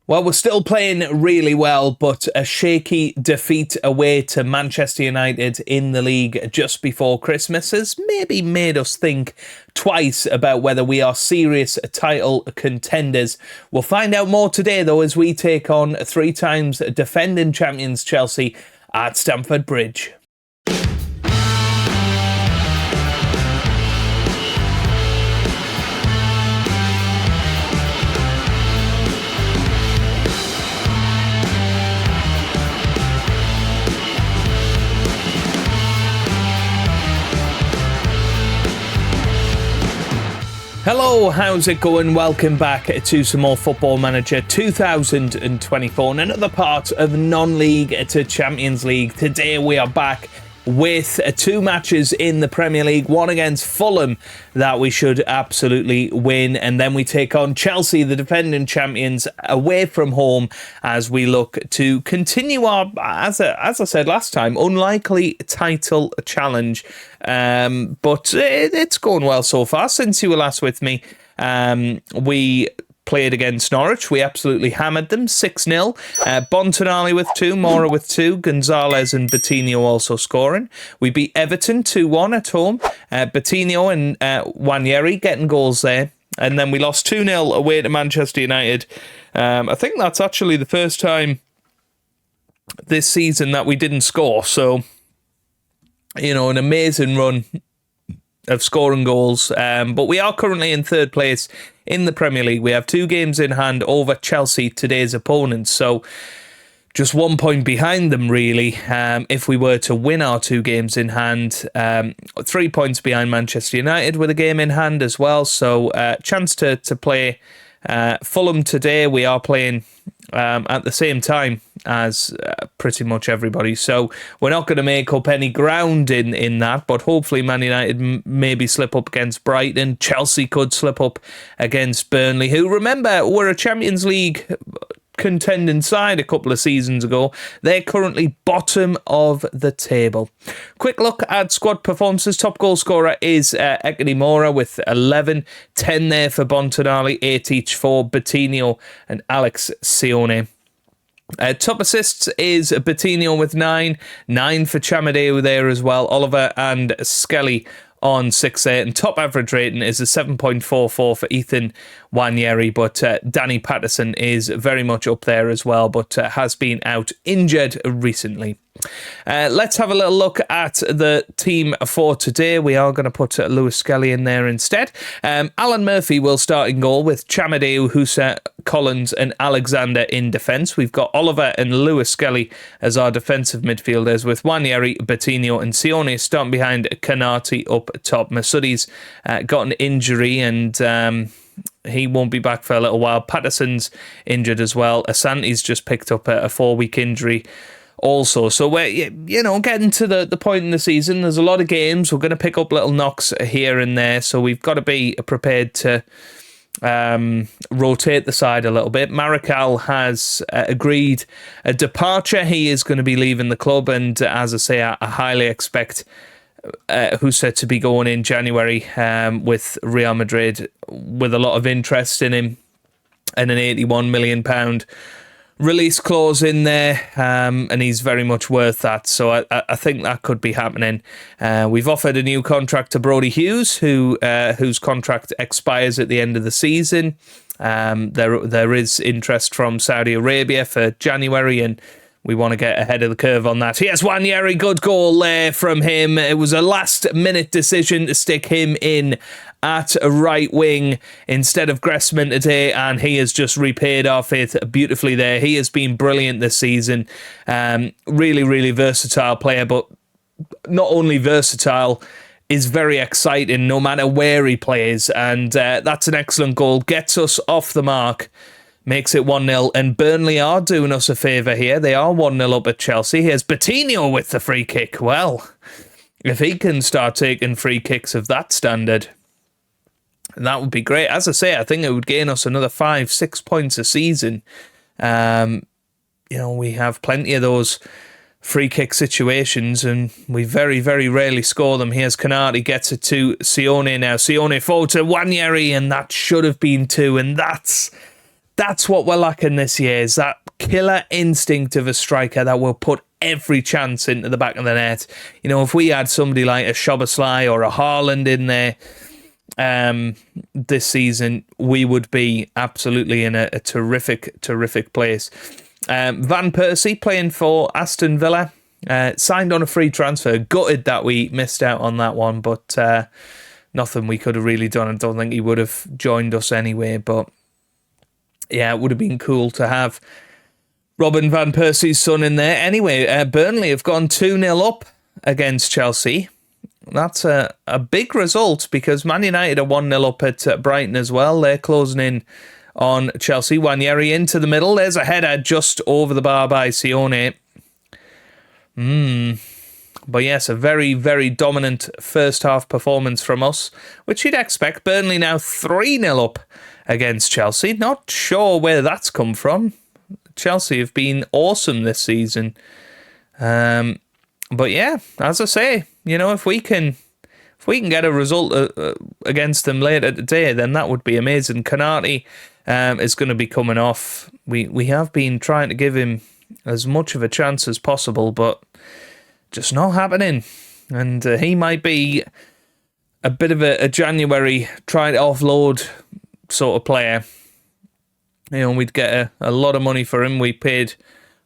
Well, we're still playing really well, but a shaky defeat away to Manchester United in the league just before Christmas has maybe made us think twice about whether we are serious title contenders. We'll find out more today, though, as we take on 3 times defending champions Chelsea at Stamford Bridge. Hello, how's it going? Welcome back to some more Football Manager 2024 and another part of non-league to Champions League. Today we are back with 2 matches in the Premier League, one against Fulham that we should absolutely win, and then we take on Chelsea, the defending champions, away from home as we look to continue our, as I said last time, unlikely title challenge. But it's going well so far. Since you were last with me, we played against Norwich. We absolutely hammered them 6-0. Bontonali with 2, Mora with 2, Gonzalez and Bettino also scoring. We beat Everton 2-1 at home. Bettino and Nwaneri getting goals there. And then we lost 2-0 away to Manchester United. I think that's actually the first time this season that we didn't score. So, you know, an amazing run of scoring goals, but we are currently in 3rd place in the Premier League. We have 2 games in hand over Chelsea, today's opponents, so just 1 point behind them really. If we were to win our 2 games in hand, 3 points behind Manchester United with a game in hand as well, so chance to play Fulham today. We are playing at the same time as pretty much everybody, so we're not going to make up any ground in that, but hopefully Man United maybe slip up against Brighton. Chelsea could slip up against Burnley, who, remember, were a Champions League contending side a couple of seasons ago. They're currently bottom of the table. Quick look at squad performances. Top goal scorer is Ekene Mora with 11, 10 there for Bontonali, 8 each for Bettino and Alex Sione. Top assists is Bettino with 9 for Chamadeu there as well, Oliver and Skelly on 6 there, and top average rating is a 7.44 for Ethan Nwaneri, but Danny Patterson is very much up there as well, but has been out injured recently. Let's have a little look at the team for today. We are going to put Lewis Skelly in there instead. Alan Murphy will start in goal with Chamadeu, Husa, Collins and Alexander in defence. We've got Oliver and Lewis Skelly as our defensive midfielders, with Nwaneri, Bettino and Sione starting behind Kanati up top. Masudi's got an injury and he won't be back for a little while. Patterson's injured as well. Asante's just picked up a 4-week injury also. So we're, getting to the point in the season. There's a lot of games. We're going to pick up little knocks here and there. So we've got to be prepared to rotate the side a little bit. Marikal has agreed a departure. He is going to be leaving the club. And as I say, I highly expect who's said to be going in January with Real Madrid, with a lot of interest in him and an £81 million release clause in there, and he's very much worth that, so I think that could be happening. We've offered a new contract to Brodie Hughes, whose contract expires at the end of the season. There is interest from Saudi Arabia for January, and we want to get ahead of the curve on that. Here's Nwaneri, good goal there from him. It was a last-minute decision to stick him in at a right wing instead of Gressman today, and he has just repaid our faith beautifully there. He has been brilliant this season. Really, really versatile player, but not only versatile, is very exciting no matter where he plays, and that's an excellent goal. Gets us off the mark. Makes it 1-0, and Burnley are doing us a favour here. They are 1-0 up at Chelsea. Here's Bettino with the free kick. Well, if he can start taking free kicks of that standard, that would be great. As I say, I think it would gain us another 5-6 points a season. We have plenty of those free kick situations, and we very, very rarely score them. Here's Kanati, gets it to Sione now. Sione forward to Nwaneri, and that should have been 2, and that's That's what we're lacking this year, is that killer instinct of a striker that will put every chance into the back of the net. You know, if we had somebody like a Szoboszlai or a Haaland in there this season, we would be absolutely in a terrific place. Van Persie playing for Aston Villa, signed on a free transfer. Gutted that we missed out on that one, but nothing we could have really done. I don't think he would have joined us anyway, but yeah, it would have been cool to have Robin Van Persie's son in there. Anyway, Burnley have gone 2-0 up against Chelsea. That's a big result, because Man United are 1-0 up at Brighton as well. They're closing in on Chelsea. Nwaneri into the middle. There's a header just over the bar by Sione. But yes, a very, very dominant first half performance from us, which you'd expect. Burnley now 3-0 up against Chelsea. Not sure where that's come from. Chelsea have been awesome this season. But yeah, as I say, you know, if we can get a result against them later today, then that would be amazing. Konate is going to be coming off. We have been trying to give him as much of a chance as possible, but just not happening. And he might be a bit of a January try to offload sort of player. You know, we'd get a lot of money for him. We paid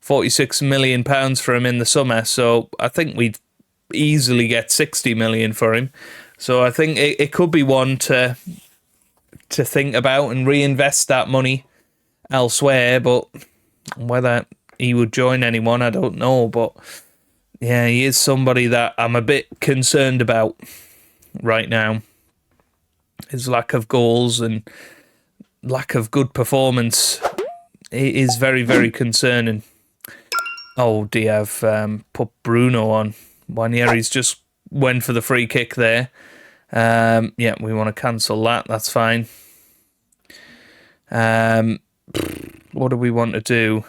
£46 million for him in the summer, so I think we'd easily get 60 million for him. So I think it could be one to think about and reinvest that money elsewhere, but whether he would join anyone, I don't know. But yeah, he is somebody that I'm a bit concerned about right now. His lack of goals and lack of good performance is very, very concerning. Oh dear, I've put Bruno on. Nwaneri's just went for the free kick there. Yeah, we want to cancel that. That's fine. What do we want to do?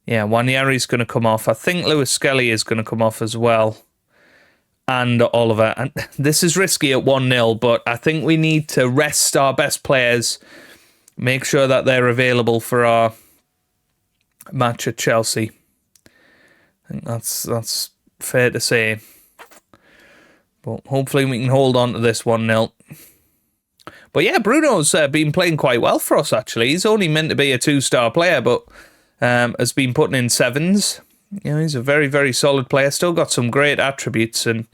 Yeah, Nwaneri's going to come off. I think Lewis Skelly is going to come off as well. And Oliver. And this is risky at 1-0, but I think we need to rest our best players, make sure that they're available for our match at Chelsea. I think that's fair to say. But hopefully we can hold on to this 1-0. But yeah, Bruno's been playing quite well for us, actually. He's only meant to be a 2-star player, but has been putting in 7s. You know, he's a very, very solid player. Still got some great attributes, and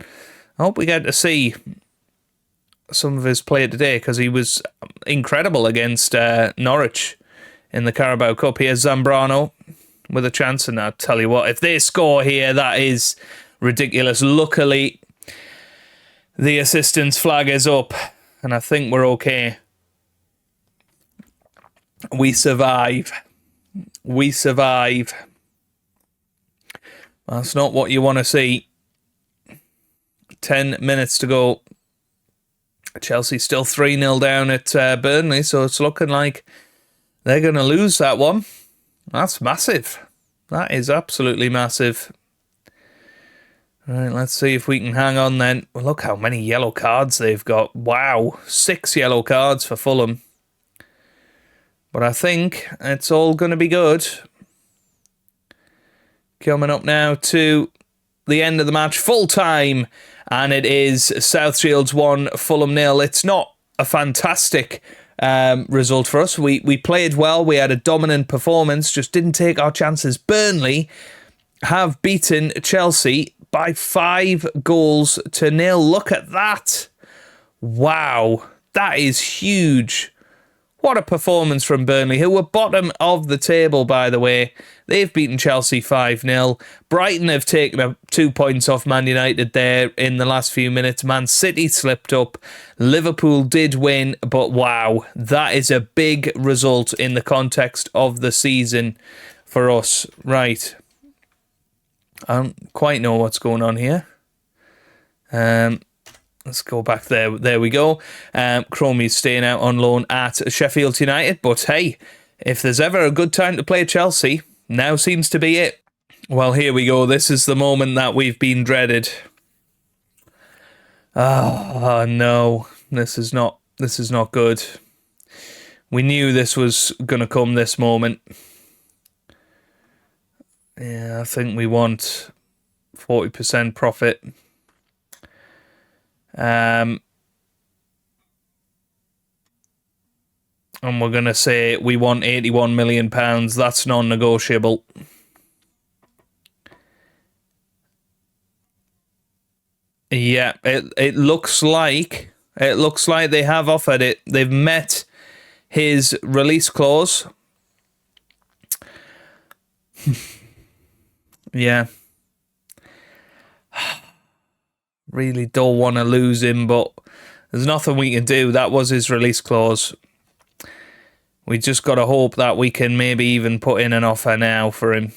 I hope we get to see some of his play today, because he was incredible against Norwich in the Carabao Cup. Here's Zambrano with a chance, and I'll tell you what, if they score here, that is ridiculous. Luckily, the assistance flag is up, and I think we're okay. We survive. We survive. That's not what you want to see. 10 minutes to go. Chelsea still 3-0 down at Burnley, so it's looking like they're going to lose that one. That's massive. That is absolutely massive. Right, let's see if we can hang on then. Well, look how many yellow cards they've got. Wow, 6 yellow cards for Fulham. But I think it's all going to be good. Coming up now to the end of the match, full time, and it is South Shields 1, Fulham 0. It's not a fantastic result for us. We played well, we had a dominant performance, just didn't take our chances. Burnley have beaten Chelsea by 5-0. Look at that. Wow, that is huge. What a performance from Burnley, who were bottom of the table, by the way. They've beaten Chelsea 5-0. Brighton have taken 2 points off Man United there in the last few minutes. Man City slipped up. Liverpool did win, but wow, that is a big result in the context of the season for us. Right. I don't quite know what's going on here. Let's go back there. There we go. Cromie's staying out on loan at Sheffield United. But hey, if there's ever a good time to play Chelsea, now seems to be it. Well, here we go. This is the moment that we've been dreaded. Oh no, this is not good. We knew this was going to come, this moment. Yeah, I think we want 40% profit. And we're going to say we want £81 million. That's non-negotiable. Yeah, it looks like they have offered it. They've met his release clause. Yeah. Really don't want to lose him, but there's nothing we can do. That was his release clause. We just got to hope that we can maybe even put in an offer now for him.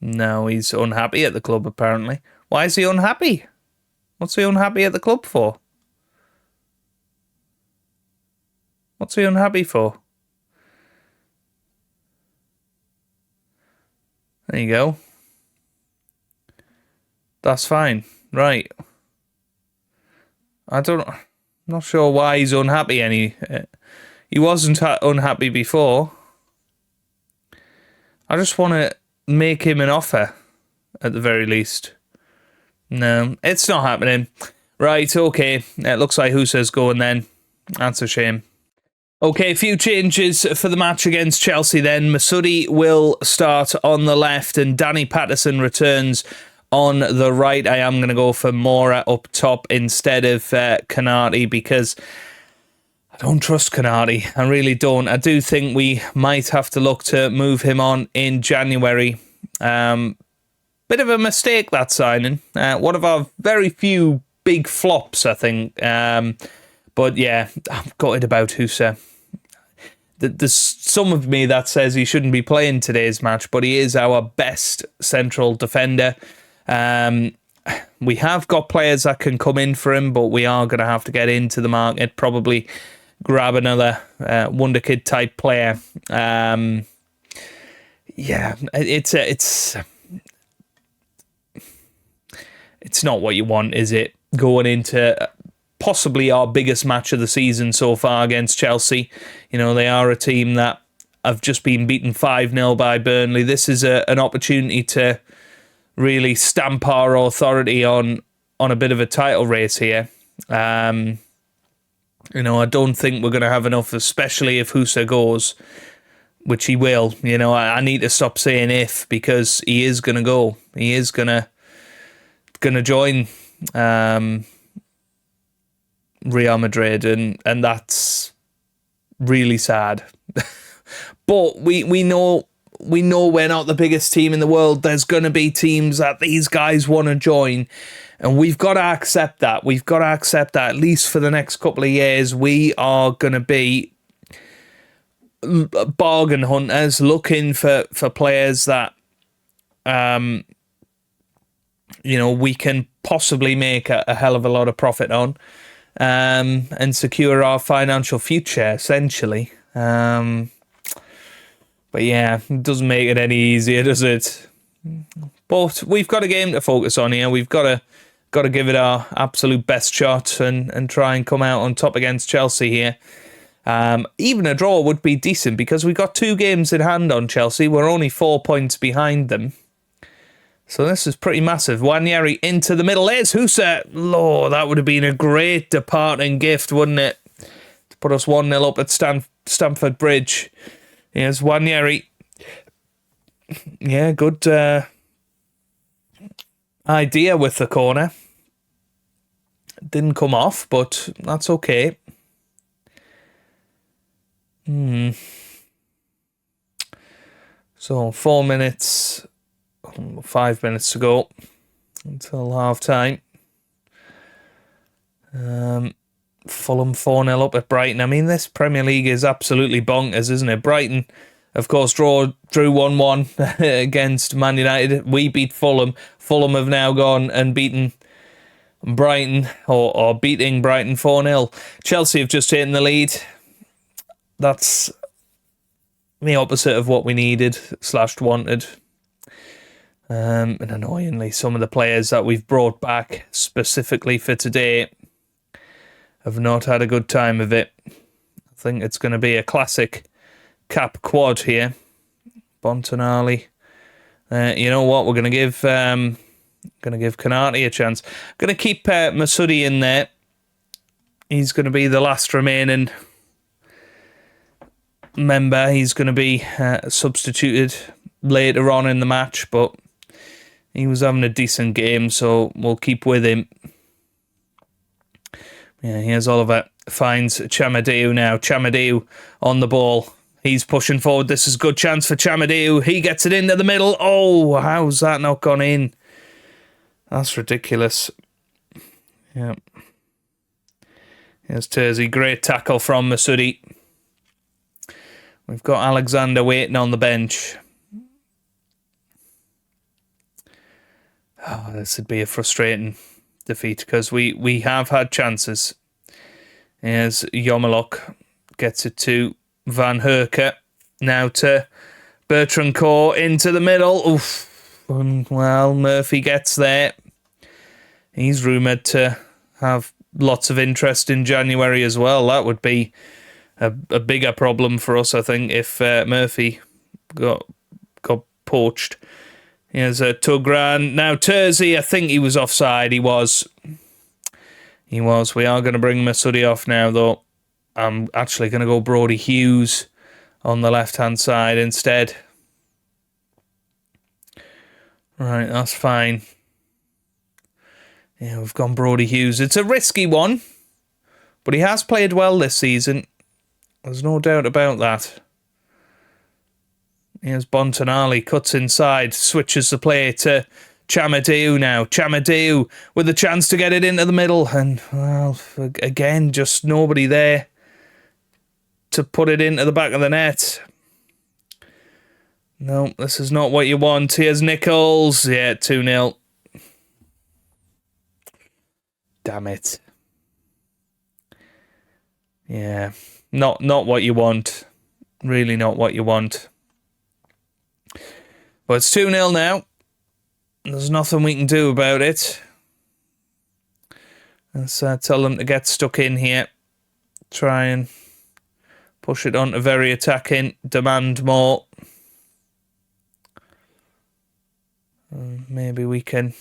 No, he's unhappy at the club, apparently. Why is he unhappy? What's he unhappy at the club for? What's he unhappy for? There you go. That's fine. Right. I'm not sure why he's unhappy. He wasn't unhappy before. I just want to make him an offer, at the very least. No, it's not happening. Right, okay. It looks like Husa's going then. That's a shame. Okay, a few changes for the match against Chelsea then. Masudi will start on the left and Danny Patterson returns on the right. I am going to go for Mora up top instead of Konate because I don't trust Konate. I really don't. I do think we might have to look to move him on in January. Bit of a mistake, that signing. One of our very few big flops, I think. But yeah, I'm gutted about Husa. There's some of me that says he shouldn't be playing today's match, but he is our best central defender. We have got players that can come in for him, but we are going to have to get into the market, probably grab another wonder kid type player. Yeah, it's not what you want, is it? Going into possibly our biggest match of the season so far against Chelsea. You know, they are a team that have just been beaten 5-0 by Burnley. This is an opportunity to really stamp our authority on a bit of a title race here. You know, I don't think we're going to have enough, especially if Husa goes, which he will. You know, I need to stop saying if, because he is going to go. He is going to join Real Madrid, and that's really sad. But we know we're not the biggest team in the world. There's going to be teams that these guys want to join, and we've got to accept that. We've got to accept that, at least for the next couple of years, we are going to be bargain hunters, looking for players that you know, we can possibly make a hell of a lot of profit on, and secure our financial future, essentially. But yeah, it doesn't make it any easier, does it? But we've got a game to focus on here. We've got to give it our absolute best shot and try and come out on top against Chelsea here. Even a draw would be decent because we got 2 games in hand on Chelsea. We're only 4 points behind them. So this is pretty massive. Wanyeri into the middle. There's Husa. Lord, that would have been a great departing gift, wouldn't it? To put us 1-0 up at Stamford Bridge. Here's Wanyeri. Yeah, good idea with the corner. Didn't come off, but that's okay. So 4 minutes... 5 minutes to go until half time. Fulham 4-0 up at Brighton. I mean, this Premier League is absolutely bonkers, isn't it? Brighton, of course, drew 1-1 against Man United. We beat Fulham. Fulham have now gone and beaten Brighton, or beating Brighton 4-0. Chelsea have just taken the lead. That's the opposite of what we needed / wanted. And annoyingly, some of the players that we've brought back specifically for today have not had a good time of it. I think it's going to be a classic Cap quad here. Bontonali. You know what? We're going to give Konate a chance. Going to keep Masudi in there. He's going to be the last remaining member. He's going to be substituted later on in the match, but he was having a decent game, so we'll keep with him. Yeah, here's Oliver. Finds Chamadeu now. Chamadeu on the ball. He's pushing forward. This is a good chance for Chamadeu. He gets it into the middle. Oh, how's that not gone in? That's ridiculous. Yeah. Here's Terzi. Great tackle from Masudi. We've got Alexander waiting on the bench. Oh, this would be a frustrating defeat because we have had chances. Here's Jomalok. Gets it to Van Herke. Now to Bertrand Core into the middle. Oof. Well, Murphy gets there. He's rumoured to have lots of interest in January as well. That would be a bigger problem for us, I think, if Murphy got poached. Here's Tugran. Now Terzi, I think he was offside. He was. We are going to bring Masudi off now, though. I'm actually going to go Brodie Hughes on the left-hand side instead. Right, that's fine. Yeah, we've gone Brodie Hughes. It's a risky one, but he has played well this season. There's no doubt about that. Here's Bontonali, cuts inside, switches the play to Chamadeu now. Chamadeu with a chance to get it into the middle. And, well, again, just nobody there to put it into the back of the net. No, this is not what you want. Here's Nichols. Yeah, 2-0. Damn it. Yeah, not what you want. Really not what you want. But it's 2-0 now. There's nothing we can do about it. Let's tell them to get stuck in here. Try and push it on to very attacking. Demand more. Maybe we can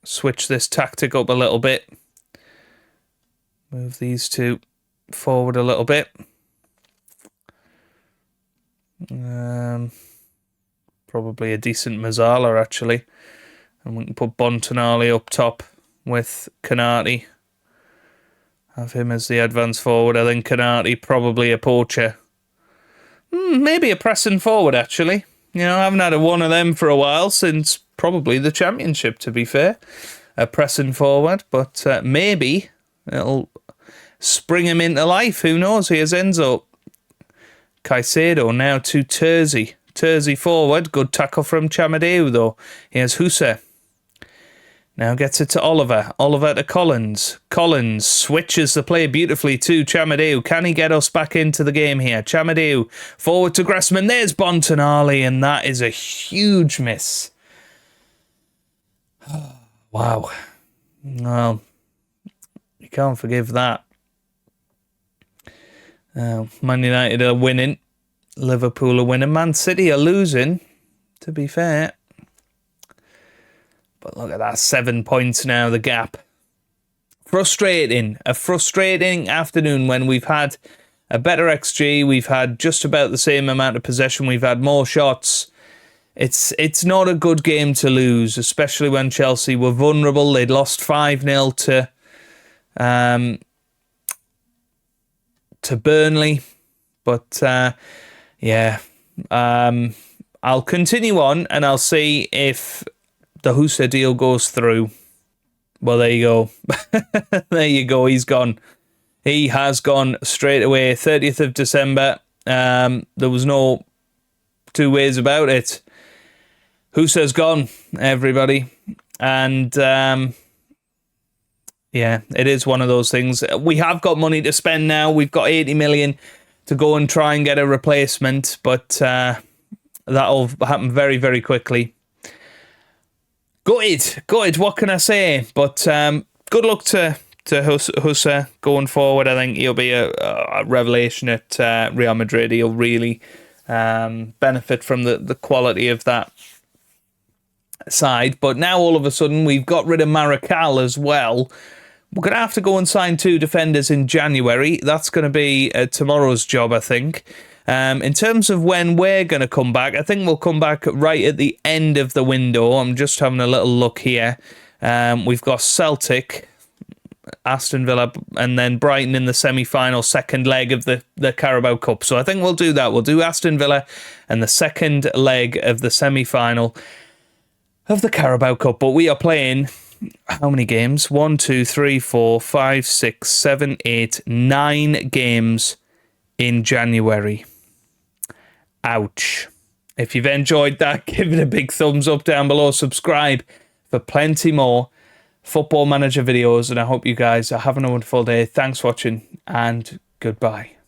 switch this tactic up a little bit. Move these two forward a little bit. Probably a decent Mazzala, actually. And we can put Bontonali up top with Konate. Have him as the advance forward. I think Konate probably a poacher. Maybe a pressing forward, actually. You know, I haven't had one of them for a while, since probably the Championship, to be fair. A pressing forward, but maybe it'll spring him into life. Who knows? Here's Enzo. Caicedo now to Terzi. Terzi forward. Good tackle from Chamadeu, though. Here's Husa. Now gets it to Oliver. Oliver to Collins. Collins switches the play beautifully to Chamadeu. Can he get us back into the game here? Chamadeu forward to Grassman. There's Bontonali, and that is a huge miss. Wow. Well, you can't forgive that. Man United are winning. Liverpool are winning. Man City are losing, to be fair. But look at that, 7 points now, the gap. Frustrating. A frustrating afternoon when we've had a better XG. We've had just about the same amount of possession. We've had more shots. It's not a good game to lose, especially when Chelsea were vulnerable. They'd lost 5-0 to Burnley. But, yeah. I'll continue on and I'll see if the Husa deal goes through. Well, there you go. There you go. He's gone. He has gone straight away. 30th of December. There was no two ways about it. Husa's gone, everybody. And, yeah, it is one of those things. We have got money to spend now. We've got 80 million to go and try and get a replacement. But that'll happen very, very quickly. Gutted. What can I say? But good luck to to Hussa going forward. I think he'll be a revelation at Real Madrid. He'll really benefit from the quality of that side. But now all of a sudden we've got rid of Maracal as well. We're going to have to go and sign 2 defenders in January. That's going to be tomorrow's job, I think. In terms of when we're going to come back, I think we'll come back right at the end of the window. I'm just having a little look here. We've got Celtic, Aston Villa, and then Brighton in the semi-final second leg of the Carabao Cup. So I think we'll do that. We'll do Aston Villa and the second leg of the semi-final of the Carabao Cup. But we are playing... how many games? 1, 2, 3, 4, 5, 6, 7, 8, 9 games in January. Ouch. If you've enjoyed that, give it a big thumbs up down below. Subscribe for plenty more Football Manager videos. And I hope you guys are having a wonderful day. Thanks for watching and goodbye.